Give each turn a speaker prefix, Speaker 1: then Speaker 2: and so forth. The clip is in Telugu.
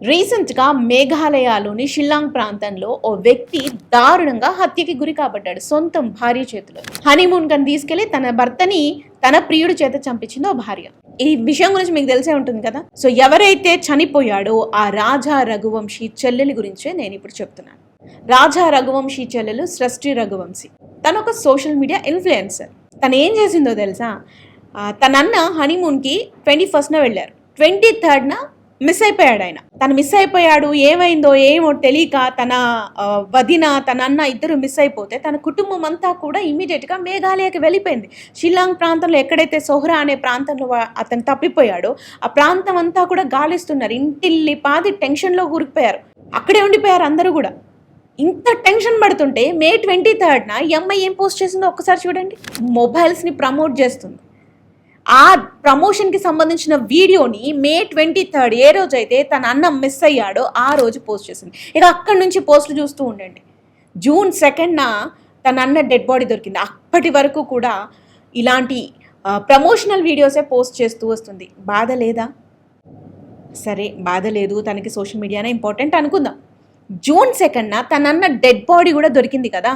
Speaker 1: రీసెంట్గా మేఘాలయలోని షిల్లాంగ్ ప్రాంతంలో ఓ వ్యక్తి దారుణంగా హత్యకి గురి కాబడ్డాడు సొంత భార్య చేతిలో. హనీమూన్ కని తీసుకెళ్లి తన భర్తని తన ప్రియుడి చేత చంపించింది ఓ భార్య. ఈ విషయం గురించి మీకు తెలిసే ఉంటుంది కదా. సో ఎవరైతే చనిపోయాడో ఆ రాజా రఘువంశీ చెల్లెలి గురించే నేను ఇప్పుడు చెప్తున్నాను. రాజా రఘువంశీ చెల్లెలు సృష్టి రఘువంశీ. తను ఒక సోషల్ మీడియా ఇన్ఫ్లుయెన్సర్. తను ఏం చేసిందో తెలుసా, తనన్న హనీమూన్కి 21న వెళ్ళారు, 23న మిస్ అయిపోయాడు ఆయన. తను మిస్ అయిపోయాడు, ఏమైందో ఏమో తెలియక తన వదిన తన అన్న ఇద్దరు మిస్ అయిపోతే తన కుటుంబం అంతా కూడా ఇమీడియట్గా మేఘాలయకి వెళ్ళిపోయింది. షిల్లాంగ్ ప్రాంతంలో ఎక్కడైతే సోహ్రా అనే ప్రాంతంలో అతను తప్పిపోయాడో ఆ ప్రాంతం అంతా కూడా గాలిస్తున్నారు. ఇంటిల్లి పాది టెన్షన్లో కూరుకుపోయారు, అక్కడే ఉండిపోయారు అందరూ కూడా. ఇంత టెన్షన్ పడుతుంటే మే 23న ఈ అమ్మాయి ఏం పోస్ట్ చేసిందో ఒక్కసారి చూడండి. మొబైల్స్ని ప్రమోట్ చేస్తుంది. ఆ ప్రమోషన్కి సంబంధించిన వీడియోని మే 23 ఏ రోజైతే తన అన్న మిస్ అయ్యాడో ఆ రోజు పోస్ట్ చేసింది. ఇక అక్కడి నుంచి పోస్టులు చూస్తూ ఉండండి. జూన్ 2న తన అన్న డెడ్ బాడీ దొరికింది. అప్పటి వరకు కూడా ఇలాంటి ప్రమోషనల్ వీడియోసే పోస్ట్ చేస్తూ వస్తుంది. బాధ లేదా? సరే బాధ లేదు, తనకి సోషల్ మీడియానే ఇంపార్టెంట్ అనుకుందాం. జూన్ 2న తన అన్న డెడ్ బాడీ కూడా దొరికింది కదా.